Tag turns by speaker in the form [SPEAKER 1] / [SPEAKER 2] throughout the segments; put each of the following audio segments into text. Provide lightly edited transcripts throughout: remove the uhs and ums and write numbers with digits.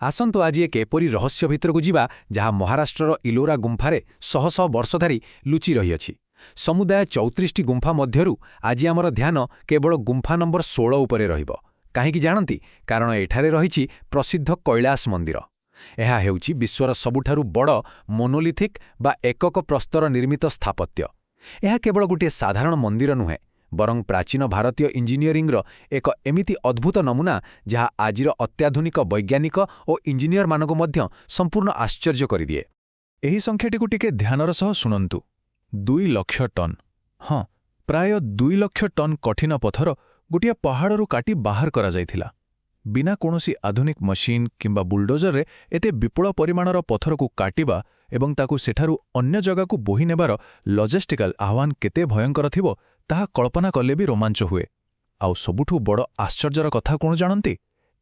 [SPEAKER 1] ଆସନ୍ତୁ ଆଜି ଏକ ଏପରି ରହସ୍ୟ ଭିତରକୁ ଯିବା ଯାହା ମହାରାଷ୍ଟ୍ରର ଇଲୋରା ଗୁମ୍ଫାରେ ଶହ ଶହ ବର୍ଷ ଧରି ଲୁଚି ରହିଅଛି। ସମୁଦାୟ 34ଟି ଗୁମ୍ଫା ମଧ୍ୟରୁ ଆଜି ଆମର ଧ୍ୟାନ କେବଳ ଗୁମ୍ଫା ନମ୍ବର 16 ଉପରେ ରହିବ। କାହିଁକି ଜାଣନ୍ତି? କାରଣ ଏଠାରେ ରହିଛି ପ୍ରସିଦ୍ଧ କୈଳାସ ମନ୍ଦିର। ଏହା ହେଉଛି ବିଶ୍ୱର ସବୁଠାରୁ ବଡ଼ ମୋନୋଲିଥିକ୍ ବା ଏକକ ପ୍ରସ୍ତର ନିର୍ମିତ ସ୍ଥାପତ୍ୟ। ଏହା କେବଳ ଗୋଟିଏ ସାଧାରଣ ମନ୍ଦିର ନୁହେଁ, ବରଂ ପ୍ରାଚୀନ ଭାରତୀୟ ଇଞ୍ଜିନିୟରିଂର ଏକ ଏମିତି ଅଦ୍ଭୁତ ନମୁନା ଯାହା ଆଜିର ଅତ୍ୟାଧୁନିକ ବୈଜ୍ଞାନିକ ଓ ଇଞ୍ଜିନିୟରମାନଙ୍କୁ ମଧ୍ୟ ସମ୍ପୂର୍ଣ୍ଣ ଆଶ୍ଚର୍ଯ୍ୟ କରିଦିଏ।
[SPEAKER 2] ଏହି ସଂଖ୍ୟାଟିକୁ ଟିକେ ଧ୍ୟାନର ସହ ଶୁଣନ୍ତୁ। 2 ଲକ୍ଷ ଟନ୍। ହଁ, ପ୍ରାୟ 2 ଲକ୍ଷ ଟନ୍ କଠିନ ପଥର ଗୋଟିଏ ପାହାଡ଼ରୁ କାଟି ବାହାର କରାଯାଇଥିଲା। ବିନା କୌଣସି ଆଧୁନିକ ମେସିନ୍ କିମ୍ବା ବୁଲଡୋଜରରେ ଏତେ ବିପୁଳ ପରିମାଣର ପଥରକୁ କାଟିବା ଏବଂ ତାକୁ ସେଠାରୁ ଅନ୍ୟ ଜାଗାକୁ ବୋହି ନେବାର ଲଜିଷ୍ଟିକାଲ ଆହ୍ୱାନ କେତେ ଭୟଙ୍କର ଥିବ ତାହା କଳ୍ପନା କଲେ ବି ରୋମାଞ୍ଚ ହୁଏ। ଆଉ ସବୁଠୁ ବଡ଼ ଆଶ୍ଚର୍ଯ୍ୟର କଥା କ'ଣ ଜାଣନ୍ତି?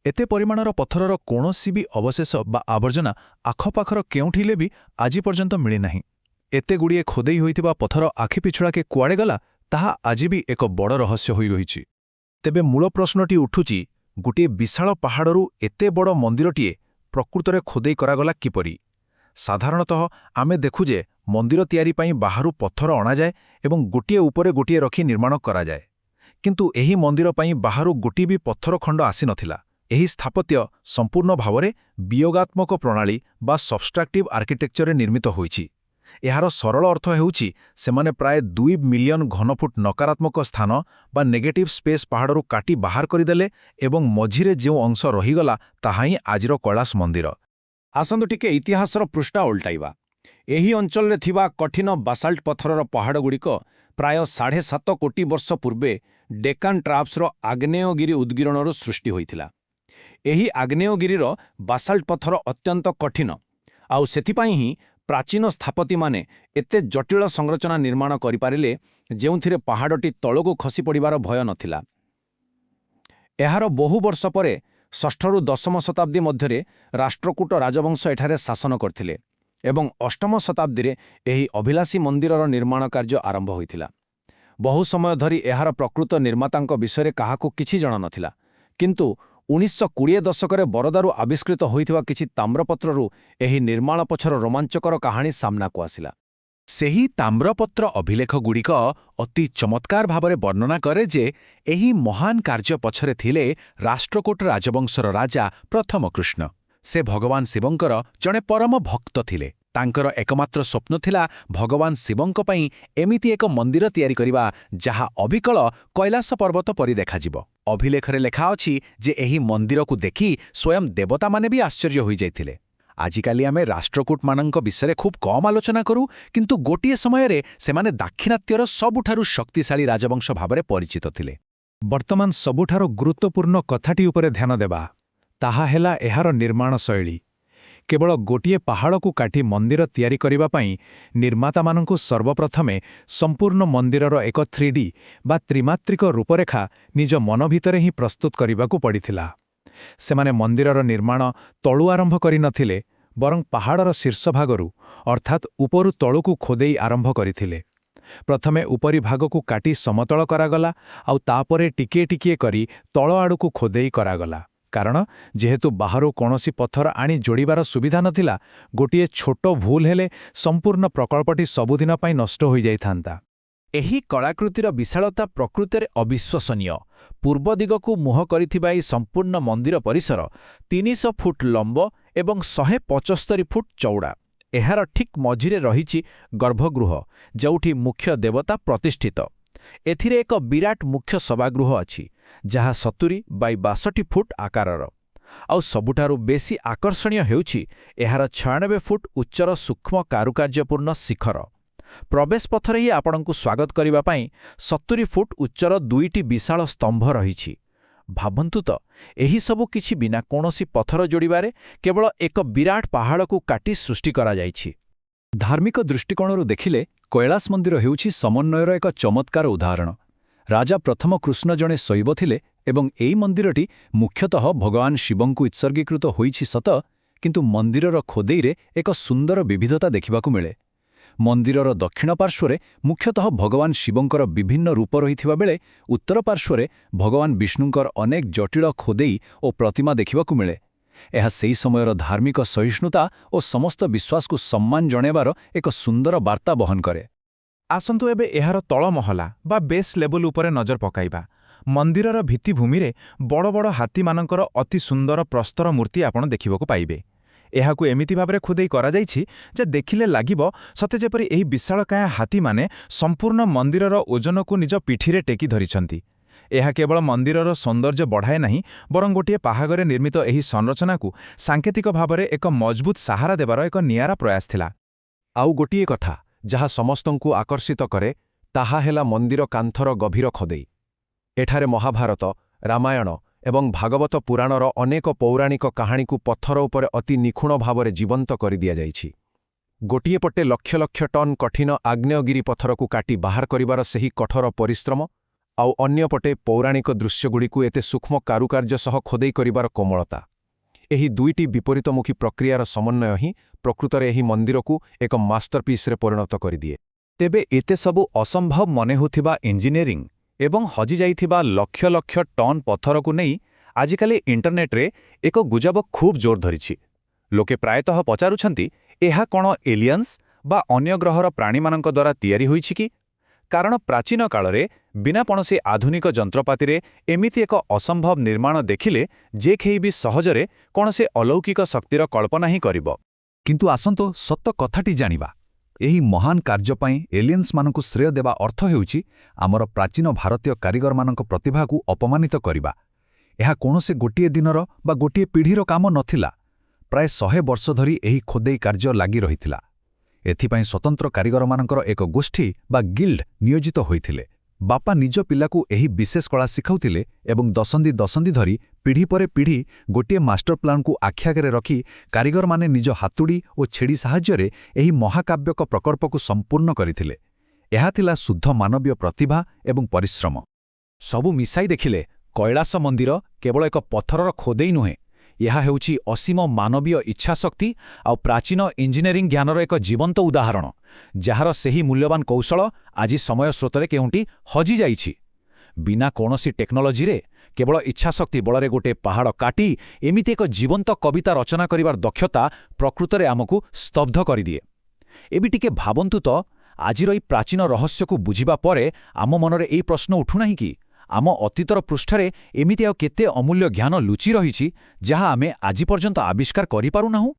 [SPEAKER 2] ଏତେ ପରିମାଣର ପଥରର କୌଣସି ବି ଅବଶେଷ ବା ଆବର୍ଜନା ଆଖପାଖର କେଉଁଠିଲେ ବି ଆଜି ପର୍ଯ୍ୟନ୍ତ ମିଳିନାହିଁ। ଏତେଗୁଡ଼ିଏ ଖୋଦେଇ ହୋଇଥିବା ପଥର ଆଖିପିଛୁଳାକେ କୁଆଡ଼େ ଗଲା, ତାହା ଆଜି ବି ଏକ ବଡ଼ ରହସ୍ୟ ହୋଇ ରହିଛି।
[SPEAKER 3] ତେବେ ମୂଳ ପ୍ରଶ୍ନଟି ଉଠୁଛି, ଗୋଟିଏ ବିଶାଳ ପାହାଡ଼ରୁ ଏତେ ବଡ଼ ମନ୍ଦିରଟିଏ ପ୍ରକୃତରେ ଖୋଦେଇ କରାଗଲା କିପରି? ସାଧାରଣତଃ ଆମେ ଦେଖୁ ଯେ ମନ୍ଦିର ତିଆରି ପାଇଁ ବାହାରୁ ପଥର ଅଣାଯାଏ ଏବଂ ଗୋଟିଏ ଉପରେ ଗୋଟିଏ ରଖି ନିର୍ମାଣ କରାଯାଏ। କିନ୍ତୁ ଏହି ମନ୍ଦିର ପାଇଁ ବାହାରୁ ଗୋଟିଏ ବି ପଥର ଖଣ୍ଡ ଆସିନଥିଲା। ଏହି ସ୍ଥାପତ୍ୟ ସମ୍ପୂର୍ଣ୍ଣ ଭାବରେ ବିୟୋଗାତ୍ମକ ପ୍ରଣାଳୀ ବା ସବଷ୍ଟ୍ରାକ୍ଟିଭ୍ ଆର୍କିଟେକ୍ଚରରେ ନିର୍ମିତ ହୋଇଛି। ଏହାର ସରଳ ଅର୍ଥ ହେଉଛି ସେମାନେ ପ୍ରାୟ 2 ମିଲିୟନ ଘନଫୁଟ ନକାରାତ୍ମକ ସ୍ଥାନ ବା ନେଗେଟିଭ୍ ସ୍ପେସ୍ ପାହାଡ଼ରୁ କାଟି ବାହାର କରିଦେଲେ ଏବଂ ମଝିରେ ଯେଉଁ ଅଂଶ ରହିଗଲା ତାହା ହିଁ ଆଜିର କୈଳାସ ମନ୍ଦିର।
[SPEAKER 1] ଆସନ୍ତୁ ଟିକେ ଇତିହାସର ପୃଷ୍ଠା ଓଲଟାଇବା। ଏହି ଅଞ୍ଚଳରେ ଥିବା କଠିନ ବାସାଲ୍ଟ ପଥରର ପାହାଡ଼ଗୁଡ଼ିକ ପ୍ରାୟ 7.5 କୋଟି ବର୍ଷ ପୂର୍ବେ ଡେକାନ୍ ଟ୍ରାପ୍ସର ଆଗ୍ନେୟଗିରି ଉଦ୍ଗୀରଣରୁ ସୃଷ୍ଟି ହୋଇଥିଲା। ଏହି ଆଗ୍ନେୟଗିରିର ବାସାଲ୍ଟ ପଥର ଅତ୍ୟନ୍ତ କଠିନ, ଆଉ ସେଥିପାଇଁ ହିଁ ପ୍ରାଚୀନ ସ୍ଥାପତିମାନେ ଏତେ ଜଟିଳ ସଂରଚନା ନିର୍ମାଣ କରିପାରିଲେ ଯେଉଁଥିରେ ପାହାଡ଼ଟି ତଳକୁ ଖସି ପଡ଼ିବାର ଭୟ ନଥିଲା। ଏହାର ବହୁ ବର୍ଷ ପରେ 6ରୁ 10ମ ଶତାବ୍ଦୀ ମଧ୍ୟରେ ରାଷ୍ଟ୍ରକୂଟ ରାଜବଂଶ ଏଠାରେ ଶାସନ କରିଥିଲେ ଏବଂ 8ମ ଶତାବ୍ଦୀରେ ଏହି ଅଭିଳାଷୀ ମନ୍ଦିରର ନିର୍ମାଣ କାର୍ଯ୍ୟ ଆରମ୍ଭ ହୋଇଥିଲା। ବହୁ ସମୟ ଧରି ଏହାର ପ୍ରକୃତ ନିର୍ମାତାଙ୍କ ବିଷୟରେ କାହାକୁ କିଛି ଜଣାନଥିଲା, କିନ୍ତୁ 1920 ଦଶକରେ ବରୋଦାରୁ ଆବିଷ୍କୃତ ହୋଇଥିବା କିଛି ତାମ୍ରପତ୍ରରୁ ଏହି ନିର୍ମାଣ ପଛର ରୋମାଞ୍ଚକର କାହାଣୀ ସାମ୍ନାକୁ ଆସିଲା।
[SPEAKER 2] ସେହି ତାମ୍ରପତ୍ର ଅଭିଲେଖଗୁଡ଼ିକ ଅତି ଚମତ୍କାର ଭାବରେ ବର୍ଣ୍ଣନା କରେ ଯେ ଏହି ମହାନ କାର୍ଯ୍ୟ ପଛରେ ଥିଲେ ରାଷ୍ଟ୍ରକୂଟ ରାଜବଂଶର ରାଜା ପ୍ରଥମ କୃଷ୍ଣ। ସେ ଭଗବାନ ଶିବଙ୍କର ଜଣେ ପରମ ଭକ୍ତ ଥିଲେ। ତାଙ୍କର ଏକମାତ୍ର ସ୍ୱପ୍ନ ଥିଲା ଭଗବାନ ଶିବଙ୍କ ପାଇଁ ଏମିତି ଏକ ମନ୍ଦିର ତିଆରି କରିବା ଯାହା ଅବିକଳ କୈଳାସ ପର୍ବତ ପରି ଦେଖାଯିବ। ଅଭିଲେଖରେ ଲେଖା ଅଛି ଯେ ଏହି ମନ୍ଦିରକୁ ଦେଖି ସ୍ୱୟଂ ଦେବତାମାନେ ବି ଆଶ୍ଚର୍ଯ୍ୟ ହୋଇଯାଇଥିଲେ। ଆଜିକାଲି ଆମେ ରାଷ୍ଟ୍ରକୂଟମାନଙ୍କ ବିଷୟରେ ଖୁବ୍ କମ୍ ଆଲୋଚନା କରୁ, କିନ୍ତୁ ଗୋଟିଏ ସମୟରେ ସେମାନେ ଦାକ୍ଷିଣାତ୍ୟର ସବୁଠାରୁ ଶକ୍ତିଶାଳୀ ରାଜବଂଶ ଭାବରେ ପରିଚିତ ଥିଲେ।
[SPEAKER 3] ବର୍ତ୍ତମାନ ସବୁଠାରୁ ଗୁରୁତ୍ୱପୂର୍ଣ୍ଣ କଥାଟି ଉପରେ ଧ୍ୟାନ ଦେବା। ତାହା ହେଲା ଏହାର ନିର୍ମାଣ ଶୈଳୀ। କେବଳ ଗୋଟିଏ ପାହାଡ଼କୁ କାଟି ମନ୍ଦିର ତିଆରି କରିବା ପାଇଁ ନିର୍ମାତାମାନଙ୍କୁ ସର୍ବପ୍ରଥମେ ସମ୍ପୂର୍ଣ୍ଣ ମନ୍ଦିରର ଏକ 3D ବା ତ୍ରିମାତ୍ରିକ ରୂପରେଖା ନିଜ ମନ ଭିତରେ ହିଁ ପ୍ରସ୍ତୁତ କରିବାକୁ ପଡ଼ିଥିଲା। ସେମାନେ ମନ୍ଦିରର ନିର୍ମାଣ ତଳୁ ଆରମ୍ଭ କରିନଥିଲେ, ବରଂ ପାହାଡ଼ର ଶୀର୍ଷଭାଗରୁ ଅର୍ଥାତ୍ ଉପରୁ ତଳୁକୁ ଖୋଦେଇ ଆରମ୍ଭ କରିଥିଲେ। ପ୍ରଥମେ ଉପରି ଭାଗକୁ କାଟି ସମତଳ କରାଗଲା, ଆଉ ତାପରେ ଟିକିଏ ଟିକିଏ କରି ତଳ ଆଡ଼କୁ ଖୋଦେଇ କରାଗଲା। କାରଣ ଯେହେତୁ ବାହାରୁ କୌଣସି ପଥର ଆଣି ଯୋଡ଼ିବାର ସୁବିଧା ନଥିଲା, ଗୋଟିଏ ଛୋଟ ଭୁଲ ହେଲେ ସମ୍ପୂର୍ଣ୍ଣ ପ୍ରକଳ୍ପଟି ସବୁଦିନ ପାଇଁ ନଷ୍ଟ ହୋଇଯାଇଥାନ୍ତା।
[SPEAKER 1] ଏହି କଳାକୃତିର ବିଶାଳତା ପ୍ରକୃତରେ ଅବିଶ୍ୱସନୀୟ। ପୂର୍ବ ଦିଗକୁ ମୁହଁ କରିଥିବା ଏହି ସମ୍ପୂର୍ଣ୍ଣ ମନ୍ଦିର ପରିସର 300 ଫୁଟ ଲମ୍ବ ଏବଂ 175 ଫୁଟ ଚଉଡ଼ା। ଏହାର ଠିକ୍ ମଝିରେ ରହିଛି ଗର୍ଭଗୃହ, ଯେଉଁଠି ମୁଖ୍ୟ ଦେବତା ପ୍ରତିଷ୍ଠିତ। ଏଥିରେ ଏକ ବିରାଟ ମୁଖ୍ୟ ସଭାଗୃହ ଅଛି, ଯାହା 70x62 ଫୁଟ ଆକାରର। ଆଉ ସବୁଠାରୁ ବେଶୀ ଆକର୍ଷଣୀୟ ହେଉଛି ଏହାର 96 ଫୁଟ ଉଚ୍ଚର ସୂକ୍ଷ୍ମ କାରୁକାର୍ଯ୍ୟପୂର୍ଣ୍ଣ ଶିଖର। ପ୍ରବେଶ ପଥରେ ହିଁ ଆପଣଙ୍କୁ ସ୍ୱାଗତ କରିବା ପାଇଁ 70 ଫୁଟ ଉଚ୍ଚର 2ଟି ବିଶାଳ ସ୍ତମ୍ଭ ରହିଛି। ଭାବନ୍ତୁ ତ, ଏହିସବୁ କିଛି ବିନା କୌଣସି ପଥର ଯୋଡ଼ିବାରେ କେବଳ ଏକ ବିରାଟ ପାହାଡ଼କୁ କାଟି ସୃଷ୍ଟି କରାଯାଇଛି।
[SPEAKER 2] ଧାର୍ମିକ ଦୃଷ୍ଟିକୋଣରୁ ଦେଖିଲେ କୈଳାସ ମନ୍ଦିର ହେଉଛି ସମନ୍ୱୟର ଏକ ଚମତ୍କାର ଉଦାହରଣ। ରାଜା ପ୍ରଥମ କୃଷ୍ଣ ଜଣେ ଶୈବ ଥିଲେ ଏବଂ ଏହି ମନ୍ଦିରଟି ମୁଖ୍ୟତଃ ଭଗବାନ ଶିବଙ୍କୁ ଉତ୍ସର୍ଗୀକୃତ ହୋଇଛି ସତ, କିନ୍ତୁ ମନ୍ଦିରର ଖୋଦେଇରେ ଏକ ସୁନ୍ଦର ବିବିଧତା ଦେଖିବାକୁ ମିଳେ। ମନ୍ଦିରର ଦକ୍ଷିଣ ପାର୍ଶ୍ୱରେ ମୁଖ୍ୟତଃ ଭଗବାନ ଶିବଙ୍କର ବିଭିନ୍ନ ରୂପ ରହିଥିବା ବେଳେ ଉତ୍ତର ପାର୍ଶ୍ୱରେ ଭଗବାନ ବିଷ୍ଣୁଙ୍କର ଅନେକ ଜଟିଳ ଖୋଦେଇ ଓ ପ୍ରତିମା ଦେଖିବାକୁ ମିଳେ।
[SPEAKER 1] ଏହା ସେହି ସମୟର ଧାର୍ମିକ ସହିଷ୍ଣୁତା ଓ ସମସ୍ତ ବିଶ୍ୱାସକୁ ସମ୍ମାନ ଜଣାଇବାର ଏକ ସୁନ୍ଦର ବାର୍ତ୍ତା ବହନ କରେ।
[SPEAKER 2] ଆସନ୍ତୁ ଏବେ ଏହାର ତଳ ମହଲା ବା ବେସ୍ ଲେବୁଲ ଉପରେ ନଜର ପକାଇବା। ମନ୍ଦିରର ଭିତ୍ତିଭୂମିରେ ବଡ଼ ବଡ଼ ହାତୀମାନଙ୍କର ଅତି ସୁନ୍ଦର ପ୍ରସ୍ତର ମୂର୍ତ୍ତି ଆପଣ ଦେଖିବାକୁ ପାଇବେ। ଏହାକୁ ଏମିତି ଭାବରେ ଖୋଦେଇ କରାଯାଇଛି ଯେ ଦେଖିଲେ ଲାଗିବ ସତେ ଯେପରି ଏହି ବିଶାଳକାୟ ହାତୀମାନେ ସମ୍ପୂର୍ଣ୍ଣ ମନ୍ଦିରର ଓଜନକୁ ନିଜ ପିଠିରେ ଟେକି ଧରିଛନ୍ତି। ଏହା କେବଳ ମନ୍ଦିରର ସୌନ୍ଦର୍ଯ୍ୟ ବଢ଼ାଏ ନାହିଁ, ବରଂ ଗୋଟିଏ ପାହାଗରେ ନିର୍ମିତ ଏହି ସଂରଚନାକୁ ସାଙ୍କେତିକ ଭାବରେ ଏକ ମଜବୁତ ସାହାରା ଦେବାର ଏକ ନିଆରା ପ୍ରୟାସ ଥିଲା।
[SPEAKER 1] ଆଉ ଗୋଟିଏ କଥା ଯାହା ସମସ୍ତଙ୍କୁ ଆକର୍ଷିତ କରେ, ତାହା ହେଲା ମନ୍ଦିର କାନ୍ଥର ଗଭୀର ଖୋଦେଇ। ଏଠାରେ ମହାଭାରତ, ରାମାୟଣ ଏବଂ ଭାଗବତ ପୁରାଣର ଅନେକ ପୌରାଣିକ କାହାଣୀକୁ ପଥର ଉପରେ ଅତି ନିଖୁଣ ଭାବରେ ଜୀବନ୍ତ କରିଦିଆଯାଇଛି। ଗୋଟିଏ ପଟେ ଲକ୍ଷ ଲକ୍ଷ ଟନ୍ କଠିନ ଆଗ୍ନେୟଗିରି ପଥରକୁ କାଟି ବାହାର କରିବାର ସେହି କଠୋର ପରିଶ୍ରମ, ଆଉ ଅନ୍ୟପଟେ ପୌରାଣିକ ଦୃଶ୍ୟଗୁଡ଼ିକୁ ଏତେ ସୂକ୍ଷ୍ମ କାରୁକାର୍ଯ୍ୟ ସହ ଖୋଦେଇ କରିବାର କୋମଳତା। ଏହି ଦୁଇଟି ବିପରୀତମୁଖୀ ପ୍ରକ୍ରିୟାର ସମନ୍ୱୟ ହିଁ ପ୍ରକୃତରେ ଏହି ମନ୍ଦିରକୁ ଏକ ମାଷ୍ଟରପିସ୍ରେ ପରିଣତ କରିଦିଏ।
[SPEAKER 3] ତେବେ ଏତେ ସବୁ ଅସମ୍ଭବ ମନେ ହେଉଥିବା ଇଞ୍ଜିନିୟରିଂ ଏବଂ ହଜିଯାଇଥିବା ଲକ୍ଷ ଲକ୍ଷ ଟନ୍ ପଥରକୁ ନେଇ ଆଜିକାଲି ଇଣ୍ଟରନେଟ୍ରେ ଏକ ଗୁଜବ ଖୁବ୍ ଜୋର ଧରିଛି। ଲୋକେ ପ୍ରାୟତଃ ପଚାରୁଛନ୍ତି, ଏହା କ'ଣ ଏଲିୟନ୍ସ ବା ଅନ୍ୟ ଗ୍ରହର ପ୍ରାଣୀମାନଙ୍କ ଦ୍ୱାରା ତିଆରି ହୋଇଛି କି? କାରଣ ପ୍ରାଚୀନ କାଳରେ ବିନା କୌଣସି ଆଧୁନିକ ଯନ୍ତ୍ରପାତିରେ ଏମିତି ଏକ ଅସମ୍ଭବ ନିର୍ମାଣ ଦେଖିଲେ ଯେ କେହି ବି ସହଜରେ କୌଣସି ଅଲୌକିକ ଶକ୍ତିର କଳ୍ପନା ହିଁ କରିବ।
[SPEAKER 4] କିନ୍ତୁ ଆସନ୍ତୁ ସତ କଥାଟି ଜାଣିବା। ଏହି ମହାନ କାର୍ଯ୍ୟ ପାଇଁ ଏଲିଏନ୍ସମାନଙ୍କୁ ଶ୍ରେୟ ଦେବା ଅର୍ଥ ହେଉଛି ଆମର ପ୍ରାଚୀନ ଭାରତୀୟ କାରିଗରମାନଙ୍କ ପ୍ରତିଭାକୁ ଅପମାନିତ କରିବା। ଏହା କୌଣସି ଗୋଟିଏ ଦିନର ବା ଗୋଟିଏ ପିଢ଼ିର କାମ ନଥିଲା। ପ୍ରାୟ 100 ବର୍ଷ ଧରି ଏହି ଖୋଦେଇ କାର୍ଯ୍ୟ ଲାଗି ରହିଥିଲା। ଏଥିପାଇଁ ସ୍ୱତନ୍ତ୍ର କାରିଗରମାନଙ୍କର ଏକ ଗୋଷ୍ଠୀ ବା ଗିଲ୍ଡ ନିୟୋଜିତ ହୋଇଥିଲେ। ବାପା ନିଜ ପିଲାକୁ ଏହି ବିଶେଷ କଳା ଶିଖାଉଥିଲେ ଏବଂ ଦଶନ୍ଧି ଦଶନ୍ଧି ଧରି ପିଢ଼ି ପରେ ପିଢ଼ି ଗୋଟିଏ ମାଷ୍ଟର ପ୍ଲାନ୍କୁ ଆଖିଆଗରେ ରଖି କାରିଗରମାନେ ନିଜ ହାତୁଡ଼ି ଓ ଛେଡ଼ି ସାହାଯ୍ୟରେ ଏହି ମହାକାବ୍ୟକ ପ୍ରକଳ୍ପକୁ ସମ୍ପୂର୍ଣ୍ଣ କରିଥିଲେ। ଏହା ଥିଲା ଶୁଦ୍ଧ ମାନବୀୟ ପ୍ରତିଭା ଏବଂ ପରିଶ୍ରମ।
[SPEAKER 1] ସବୁ ମିଶାଇ ଦେଖିଲେ କୈଳାସ ମନ୍ଦିର କେବଳ ଏକ ପଥରର ଖୋଦେଇ ନୁହେଁ, ଏହା ହେଉଛି ଅସୀମ ମାନବୀୟ ଇଚ୍ଛାଶକ୍ତି ଆଉ ପ୍ରାଚୀନ ଇଞ୍ଜିନିୟରିଂ ଜ୍ଞାନର ଏକ ଜୀବନ୍ତ ଉଦାହରଣ, ଯାହାର ସେହି ମୂଲ୍ୟବାନ କୌଶଳ ଆଜି ସମୟ ସ୍ରୋତରେ କେଉଁଠି ହଜିଯାଇଛି। ବିନା କୌଣସି ଟେକ୍ନୋଲୋଜିରେ କେବଳ ଇଚ୍ଛାଶକ୍ତି ବଳରେ ଗୋଟିଏ ପାହାଡ଼ କାଟି ଏମିତି ଏକ ଜୀବନ୍ତ କବିତା ରଚନା କରିବାର ଦକ୍ଷତା ପ୍ରକୃତରେ ଆମକୁ ସ୍ତବ୍ଧ କରିଦିଏ। ଏବେ ଟିକେ ଭାବନ୍ତୁ ତ, ଆଜିର ଏହି ପ୍ରାଚୀନ ରହସ୍ୟକୁ ବୁଝିବା ପରେ ଆମ ମନରେ ଏହି ପ୍ରଶ୍ନ ଉଠୁନାହିଁ କି ଆମ ଅତୀତର ପୃଷ୍ଠାରେ ଏମିତି ଆଉ କେତେ ଅମୂଲ୍ୟ ଜ୍ଞାନ ଲୁଚି ରହିଛି ଯାହା ଆମେ ଆଜି ପର୍ଯ୍ୟନ୍ତ ଆବିଷ୍କାର କରିପାରୁନାହୁଁ?